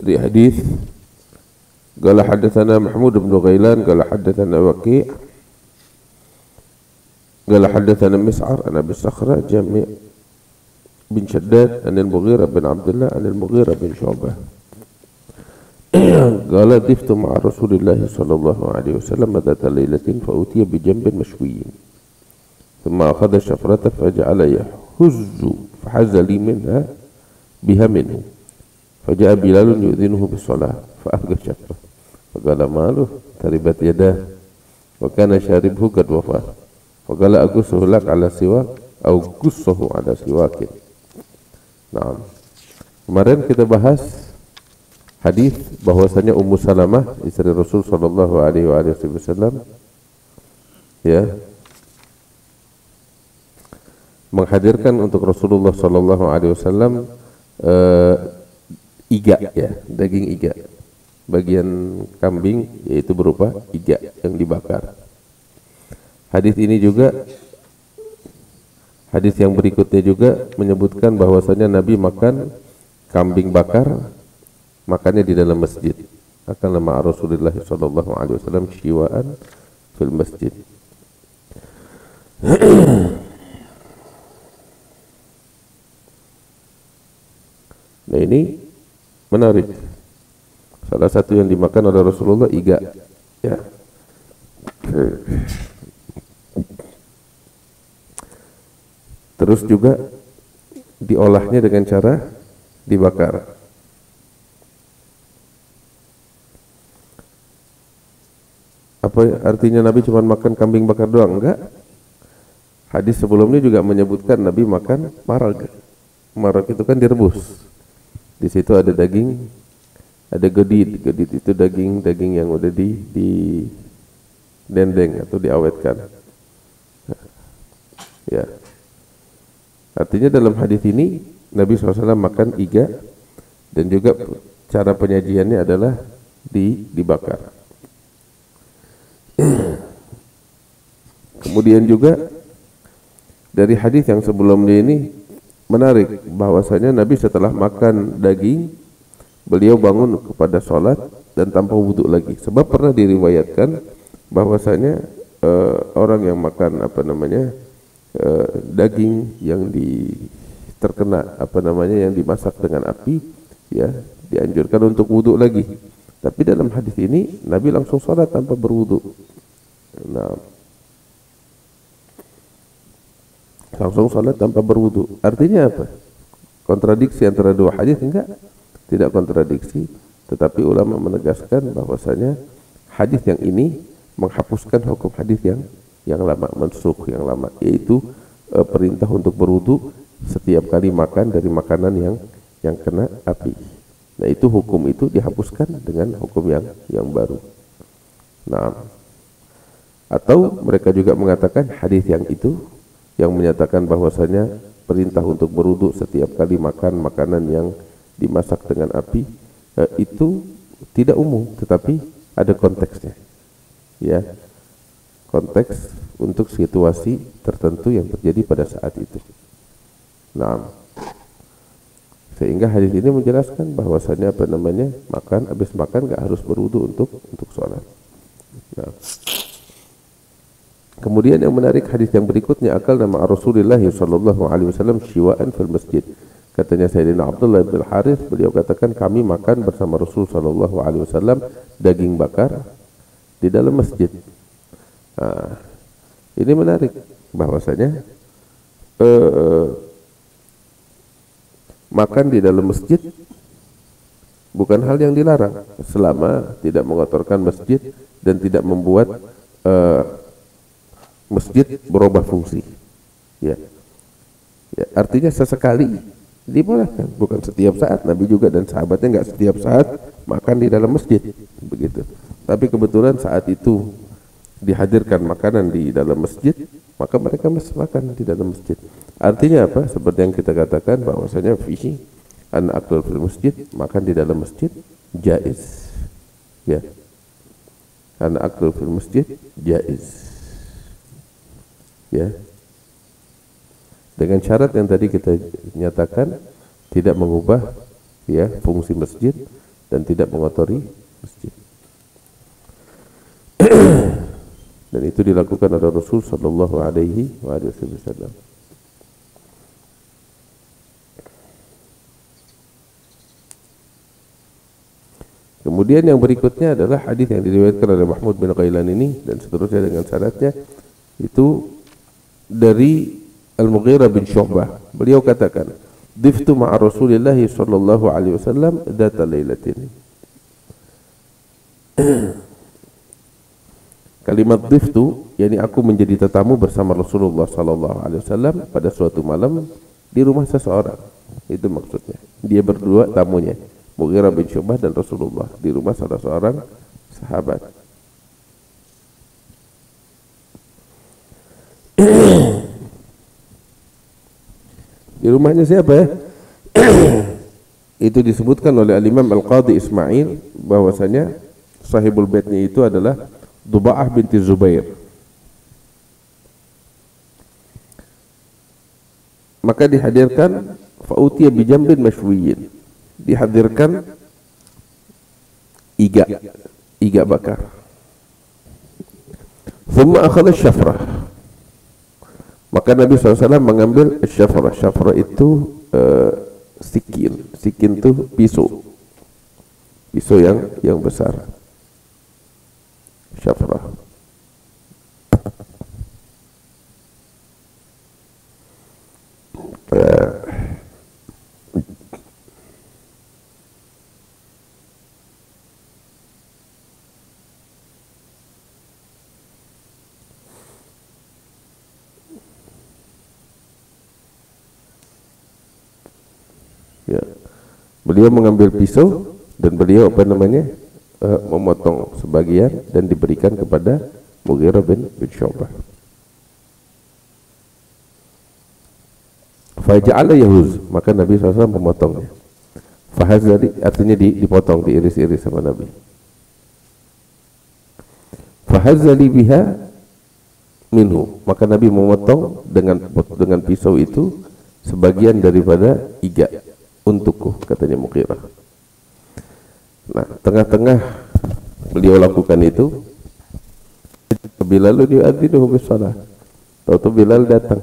dari hadis qala hadatsana Mahmud bin Ghailan qala hadatsana Waqi' qala hadatsana Mis'ar an Abi Sakhra Jami' bin Shaddad an al-Mughirah bin Abdullah an al-Mughirah bin Syu'bah qala diftu ma'a Rasulillah sallallahu alaihi wasallam dhata lailatin fa utiya bi jambin mashwiyin thumma akhadha shafrata faja'ala yahuzzu fahazza li minha biha minhu faja'a Bilalun yu'dhinuhu bis-shalah fa afgha shafrah faqala malu taribat yadah wa kana sharibhu qad wafa faqala agussuhu lak ala siwak au gussuhu ala siwakin. Nah, kemarin kita bahas hadis bahwasanya Ummu Salamah istri Rasul sallallahu alaihi wasallam ya menghadirkan untuk Rasulullah sallallahu alaihi wasallam iga ya, daging iga. Bagian kambing yaitu berupa iga yang dibakar. Hadis ini juga hadis yang berikutnya juga menyebutkan bahwasanya Nabi makan kambing bakar makannya di dalam masjid. Akan nama Rasulullah sallallahu alaihi wasallam syiwaan fil masjid. Nah, ini menarik. Salah satu yang dimakan oleh Rasulullah iga. Ya. Terus juga diolahnya dengan cara dibakar. Apa artinya Nabi cuma makan kambing bakar doang? Enggak. Hadis sebelumnya juga menyebutkan Nabi makan marag. Marag itu kan direbus. Di situ ada daging, ada gedit. Gedit itu daging yang udah di dendeng atau diawetkan. Ya. Artinya dalam hadis ini Nabi SAW makan iga dan juga cara penyajiannya adalah dibakar. Kemudian juga dari hadis yang sebelumnya ini menarik bahwasanya Nabi setelah makan daging beliau bangun kepada sholat dan tanpa wudhu lagi. Sebab pernah diriwayatkan bahwasanya orang yang makan daging yang terkena yang dimasak dengan api ya dianjurkan untuk wudhu lagi. Tapi dalam hadis ini Nabi langsung sholat tanpa berwudhu. Nah, langsung sholat tanpa berwudhu. Artinya apa? Kontradiksi antara dua hadis? Enggak, tidak kontradiksi. Tetapi ulama menegaskan bahwasanya hadis yang ini menghapuskan hukum hadis yang lama, mansukh yang lama, yaitu perintah untuk berwudhu setiap kali makan dari makanan yang kena api. Nah, itu hukum itu dihapuskan dengan hukum yang baru. Nah, atau mereka juga mengatakan hadis yang itu yang menyatakan bahwasanya perintah untuk berwudhu setiap kali makan makanan yang dimasak dengan api itu tidak umum, tetapi ada konteksnya. Ya. Konteks untuk situasi tertentu yang terjadi pada saat itu. Nah, sehingga hadis ini menjelaskan bahwasanya habis makan enggak harus berwudu untuk sholat. Nah, kemudian yang menarik hadis yang berikutnya akal nama Rasulullah sallallahu alaihi wasallam syiwaan fil masjid. Katanya Sayyidina Abdullah bin Harith, beliau katakan kami makan bersama Rasul sallallahu alaihi wasallam daging bakar di dalam masjid. Nah, ini menarik bahwasanya makan di dalam masjid bukan hal yang dilarang selama tidak mengotorkan masjid dan tidak membuat masjid berubah fungsi. Ya. Ya, artinya sesekali dibolehkan, bukan setiap saat. Nabi juga dan sahabatnya enggak setiap saat makan di dalam masjid begitu. Tapi kebetulan saat itu dihadirkan makanan di dalam masjid, maka mereka makan di dalam masjid. Artinya apa? Seperti yang kita katakan bahwasanya fihi an akul fil masjid, makan di dalam masjid jaiz. Ya. An akul fil masjid jaiz. Ya. Dengan syarat yang tadi kita nyatakan tidak mengubah ya fungsi masjid dan tidak mengotori masjid. Dan itu dilakukan oleh Rasul sallallahu alaihi wasallam. Kemudian yang berikutnya adalah hadis yang diriwayatkan oleh Mahmud bin Ghailan ini dan seterusnya dengan sanadnya, itu dari Al-Mughirah bin Syu'bah. Beliau katakan, "Diftu ma'a Rasulillah sallallahu alaihi wasallam dzata lailatin." Kalimat diftu, yakni aku menjadi tetamu bersama Rasulullah sallallahu alaihi wasallam pada suatu malam di rumah seseorang. Itu maksudnya. Dia berdua tamunya, Mughirah bin Syu'bah dan Rasulullah, di rumah salah seorang sahabat. Di rumahnya siapa ya? Itu disebutkan oleh Al-Imam Al-Qadhi Ismail bahwasanya sahibul baitnya itu adalah Duba'ah binti Zubair. Maka dihadirkan fa'utiya bijambin masywiyin. Dihadirkan iga bakar. Thumma akhadha syafrah. Maka Nabi SAW mengambil syafrah. Syafrah itu sikin. Sikin itu pisau. Pisau yang besar. Syafrah. Ya. Beliau mengambil pisau dan beliau memotong sebagian dan diberikan kepada Mughirah bin Syu'bah. Faja'ala yahuz, maka Nabi SAW memotongnya. Fahazali artinya dipotong, diiris-iris sama Nabi. Fahazali biha minhu, maka Nabi memotong dengan pisau itu sebagian daripada iga untukku, katanya Mughirah. Nah, tengah-tengah beliau lakukan itu, Bilalun yu'adzinu bis-shalah. Tahu-tahu Bilal datang,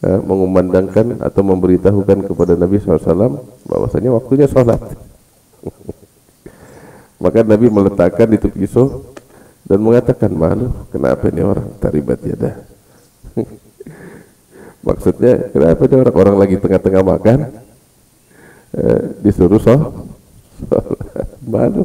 mengumandangkan atau memberitahukan kepada Nabi SAW bahwasanya waktunya sholat. Maka Nabi meletakkan itu pisau dan mengatakan, "Malu, kenapa ini orang taribat yadah?" Maksudnya, kenapa ini orang lagi tengah-tengah makan disuruh sholat? Malu.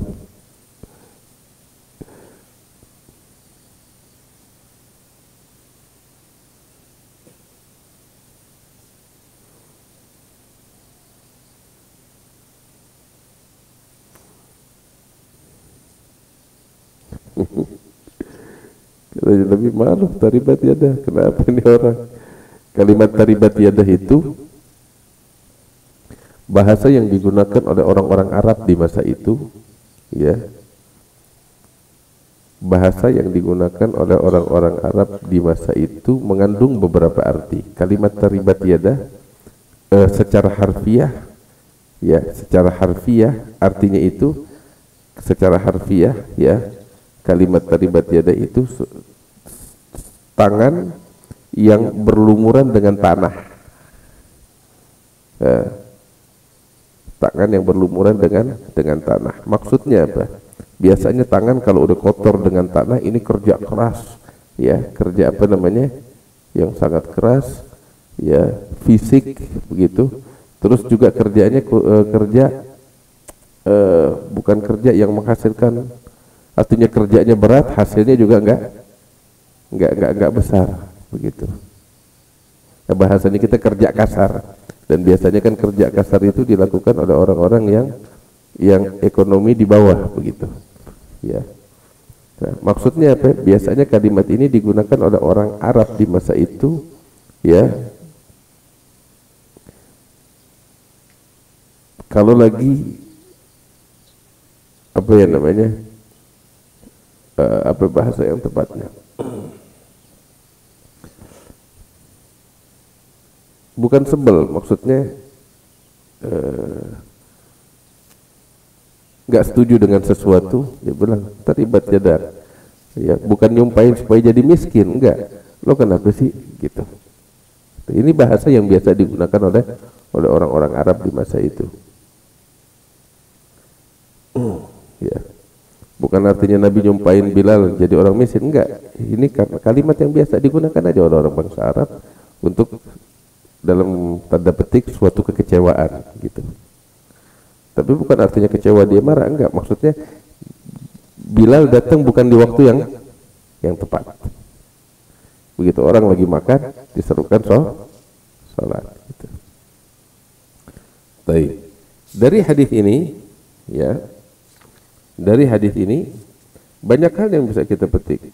Kata Nabi, malu, taribat yadah, kenapa ini orang? Kalimat taribat yadah itu bahasa yang digunakan oleh orang-orang Arab di masa itu, ya. Bahasa yang digunakan oleh orang-orang Arab di masa itu mengandung beberapa arti. Kalimat taribat yadah secara harfiah, ya, secara harfiah artinya itu secara harfiah, ya, kalimat taribat yadah itu tangan yang berlumuran dengan tanah. Tangan yang berlumuran dengan tanah. Maksudnya apa? Biasanya tangan kalau udah kotor dengan tanah, ini kerja keras, ya, kerja yang sangat keras, ya, fisik begitu. Terus juga kerjanya bukan kerja yang menghasilkan, artinya kerjanya berat, hasilnya juga enggak besar begitu. Nah, bahasanya kita kerja kasar. Dan biasanya kan kerja kasar itu dilakukan oleh orang-orang yang ekonomi di bawah begitu, ya. Nah, maksudnya apa? Biasanya kalimat ini digunakan oleh orang Arab di masa itu, ya. Kalau lagi apa bahasa yang tepatnya? Bukan sebel, maksudnya nggak setuju dengan sesuatu, dia bilang terlibat jadar. Ya, bukan nyumpahin supaya jadi miskin, enggak. Lo kenapa sih gitu. Ini bahasa yang biasa digunakan oleh orang-orang Arab di masa itu. Ya. Bukan artinya Nabi nyumpahin Bilal jadi orang miskin, enggak. Ini karena kalimat yang biasa digunakan aja oleh orang bangsa Arab untuk dalam tanda petik suatu kekecewaan gitu. Tapi bukan artinya kecewa dia marah, enggak. Maksudnya Bilal datang bukan di waktu yang tepat. Begitu orang lagi makan diserukan salat gitu. Baik. Dari hadis ini ya, dari hadis ini banyak hal yang bisa kita petik.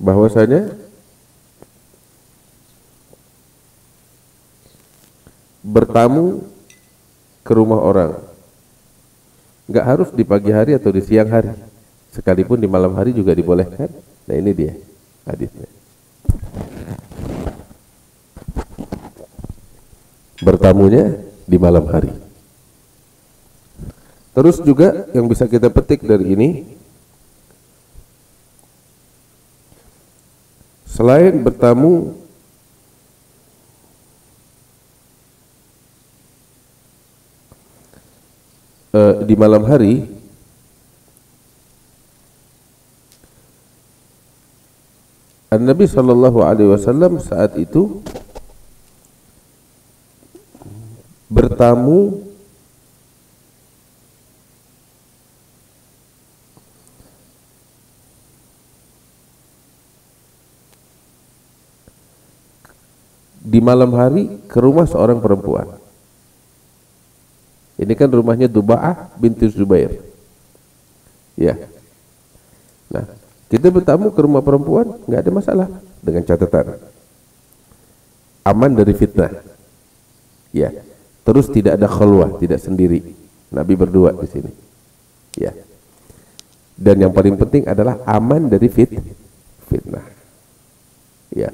Bahwasanya bertamu ke rumah orang nggak harus di pagi hari atau di siang hari, sekalipun di malam hari juga dibolehkan. Nah ini dia hadisnya. Bertamunya di malam hari. Terus juga yang bisa kita petik dari ini, selain bertamu di malam hari, Nabi Shallallahu Alaihi Wasallam saat itu bertamu di malam hari ke rumah seorang perempuan. Ini kan rumahnya Duba'ah binti Zubair. Ya. Nah, kita bertamu ke rumah perempuan nggak ada masalah, dengan catatan aman dari fitnah. Ya. Terus tidak ada khulwah, tidak sendiri. Nabi berdua di sini. Ya. Dan yang paling penting adalah aman dari fitnah. Ya.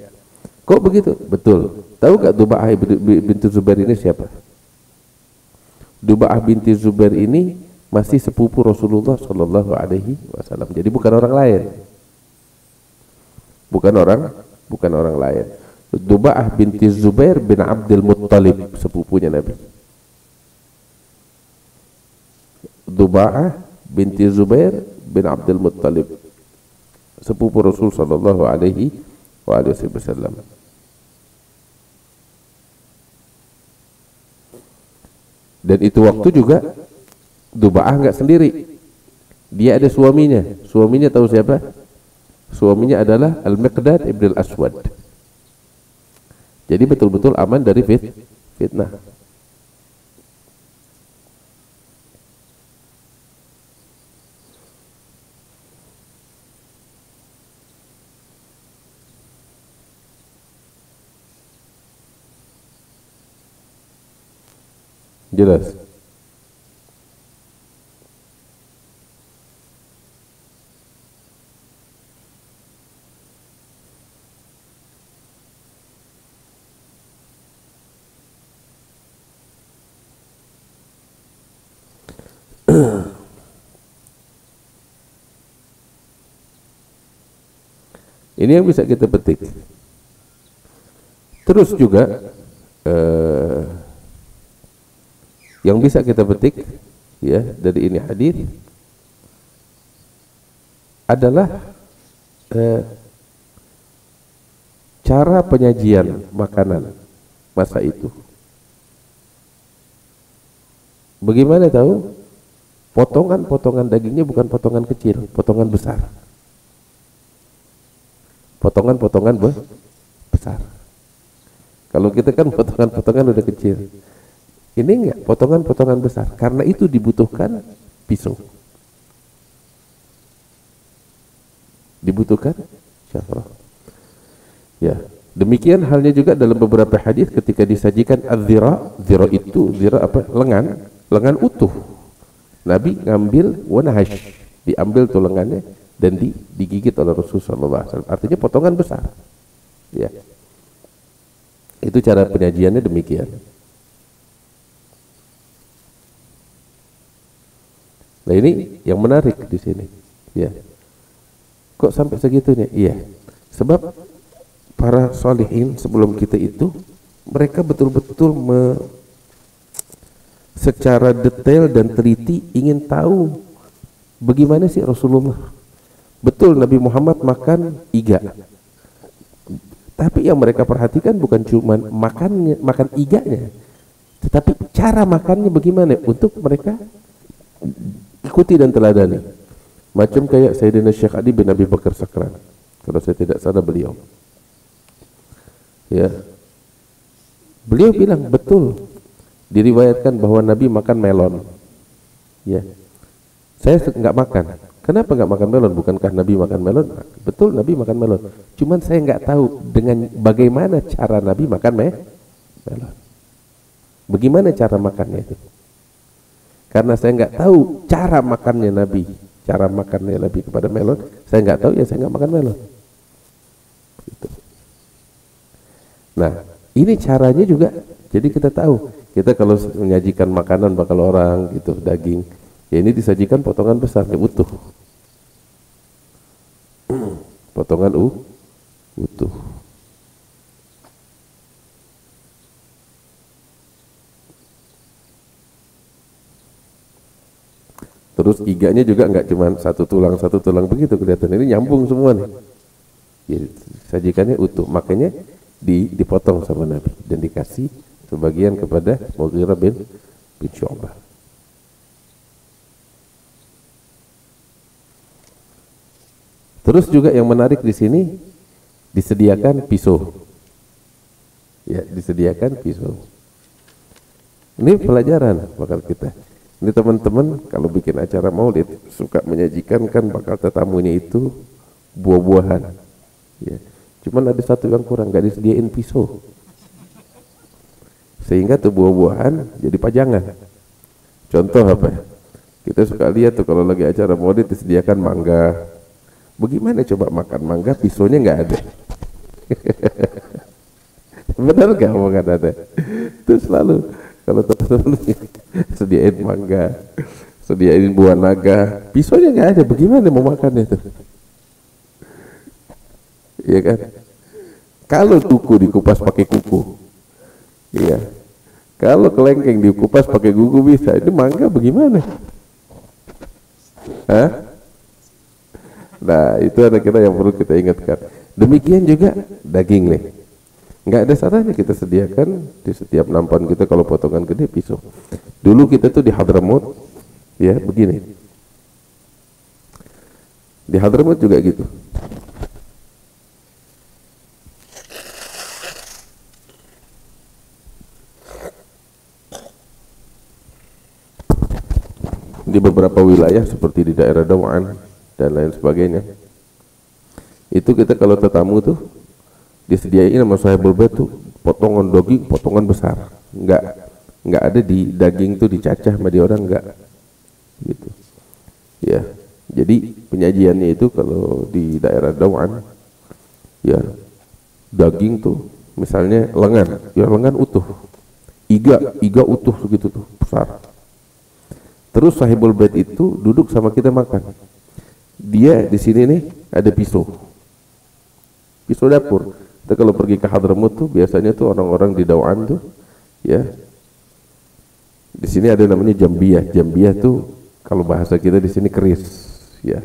Kok begitu? Betul. Tahu gak Duba'ah binti Zubair ini siapa? Duba'ah binti Zubair ini masih sepupu Rasulullah Shallallahu Alaihi Wasallam. Jadi bukan orang lain. Bukan orang lain. Duba'ah binti Zubair bin Abdul Muttalib, sepupunya Nabi. Duba'ah binti Zubair bin Abdul Muttalib, sepupu Rasul Shallallahu Alaihi Wasallam. Dan itu waktu juga Duba'ah nggak sendiri, dia ada suaminya. Suaminya tahu siapa? Suaminya adalah Al-Miqdad ibn Al-Aswad. Jadi betul-betul aman dari fitnah. Jelas. Ini yang bisa kita petik. Terus juga yang bisa kita petik ya dari ini hadis adalah cara penyajian makanan masa itu. Bagaimana tahu? Potongan-potongan dagingnya bukan potongan kecil, potongan besar. Potongan-potongan besar. Kalau kita kan potongan-potongan udah kecil. Ini enggak, potongan-potongan besar. Karena itu dibutuhkan pisau. Dibutuhkan syafrah. Ya, demikian halnya juga dalam beberapa hadis ketika disajikan az-zira, zira itu, zira apa? Lengan utuh. Nabi ngambil wanahash, diambil tuh lengannya dan digigit oleh Rasulullah SAW. Artinya potongan besar. Ya. Itu cara penyajiannya demikian. Nah ini yang menarik di sini. Ya. Kok sampai segitunya? Iya. Sebab para sholihin sebelum kita itu mereka betul-betul secara detail dan teliti ingin tahu bagaimana sih Rasulullah. Betul Nabi Muhammad makan iga. Tapi yang mereka perhatikan bukan cuma makannya, makan iganya, tetapi cara makannya bagaimana untuk mereka ikuti dan teladani. Macam kayak Sayyidina Syekh Adi bin Abi Bakar Sakran, kalau saya tidak salah beliau. Ya. Beliau bilang betul. Diriwayatkan bahwa Nabi makan melon. Ya. Saya nggak makan. Kenapa nggak makan melon? Bukankah Nabi makan melon? Betul Nabi makan melon. Cuman saya nggak tahu dengan bagaimana cara Nabi makan melon. Bagaimana cara makannya itu? Karena saya nggak tahu cara makannya Nabi kepada melon, saya nggak tahu, ya saya nggak makan melon. Gitu. Nah, ini caranya juga. Jadi kita tahu, kita kalau menyajikan makanan bakal orang gitu, daging, ya ini disajikan potongan besar, utuh. Potongan utuh. Terus iganya juga nggak cuma satu tulang begitu kelihatan, ini nyambung semua nih. Ya, sajikannya utuh, makanya dipotong sama Nabi dan dikasih sebagian kepada Mughirah bin Syu'bah. Terus juga yang menarik di sini disediakan pisau. Ya, disediakan pisau. Ini pelajaran bakal kita. Ini teman-teman kalau bikin acara maulid suka menyajikan kan bakal tetamunya itu buah-buahan. Ya. Cuman ada satu yang kurang, nggak disediain pisau. Sehingga tuh buah-buahan jadi pajangan. Contoh apa? Kita suka lihat tuh kalau lagi acara maulid disediakan mangga. Bagaimana coba makan mangga pisaunya nggak ada? Benar nggak omongan ada? Itu selalu kalau teman-teman sediain mangga, sediain buah naga, pisaunya nggak ada, bagaimana mau makan itu? Iya kan? Kalau kuku dikupas pakai kuku, iya. Kalau kelengkeng dikupas pakai kuku bisa. Ini mangga bagaimana? Hah? Nah, itu ada kita yang perlu kita ingatkan. Demikian juga daging nih. Nggak ada salahnya kita sediakan di setiap nampan kita kalau potongan gede pisau. Dulu kita tuh di Hadramaut, ya begini. Di Hadramaut juga gitu. Di beberapa wilayah seperti di daerah Dawan dan lain sebagainya, itu kita kalau tetamu tuh disediain sama sahibul bait tuh potongan daging, potongan besar. Nggak ada di daging tuh dicacah sama dia orang, nggak gitu. Ya, jadi penyajiannya itu kalau di daerah Dawan, ya daging tuh misalnya lengan, ya lengan utuh, iga utuh segitu tuh besar. Terus sahibul bait itu duduk sama kita makan. Dia di sini nih ada pisau dapur. Kita kalau pergi ke Hadramaut tuh biasanya tuh orang-orang di Dawan tuh, ya. Di sini ada namanya jambiyah. Jambiyah tuh kalau bahasa kita di sini keris, ya.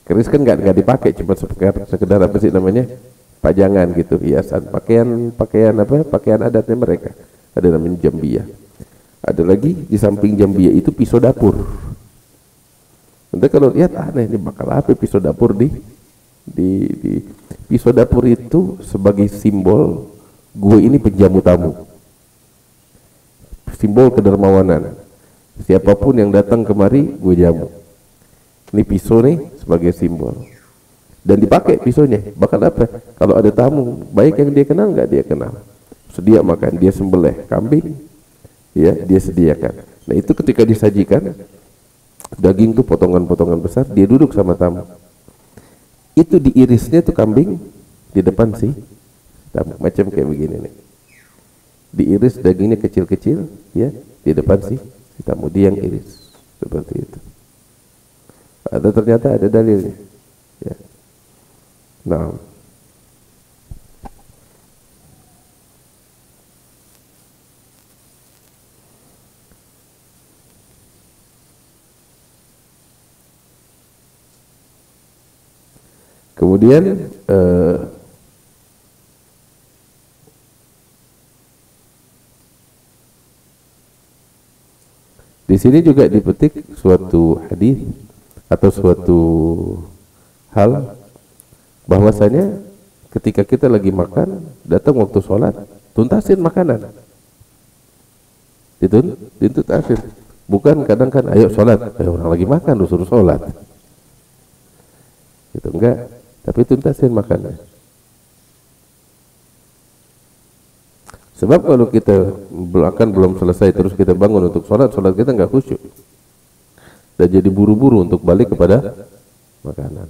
Keris kan nggak dipakai, cuma sekedar apa sih namanya, pajangan gitu, hiasan, pakaian adatnya mereka. Ada namanya jambiyah. Ada lagi di samping jambiyah itu pisau dapur. Nanti kalau lihat aneh ini bakal apa pisau dapur di pisau dapur itu sebagai simbol gue ini penjamu tamu, simbol kedermawanan. Siapapun yang datang kemari gue jamu. Ini pisau nih sebagai simbol dan dipakai pisaunya. Bakal apa? Kalau ada tamu baik yang dia kenal nggak dia kenal, sedia makan, dia sembelih kambing, ya dia sediakan. Nah itu ketika disajikan daging tuh potongan-potongan besar, dia duduk sama tamu. Itu diirisnya tuh kambing di depan sih tamu, macam kayak begini nih. Diiris dagingnya kecil-kecil, ya di depan sih tamu, dia yang iris seperti itu. Ada ternyata ada dalilnya. Ya. Nah. Kemudian di sini juga dipetik suatu hadis atau suatu hal bahwasanya ketika kita lagi makan, datang waktu sholat, tuntasin makanan. Dituntasin. Bukan kadang kan ayo sholat, orang lagi makan lu suruh sholat. Gitu enggak, tapi tuntasin makanan. Sebab kalau kita belum selesai terus kita bangun untuk sholat kita enggak khusyuk. Dan jadi buru-buru untuk balik kepada makanan.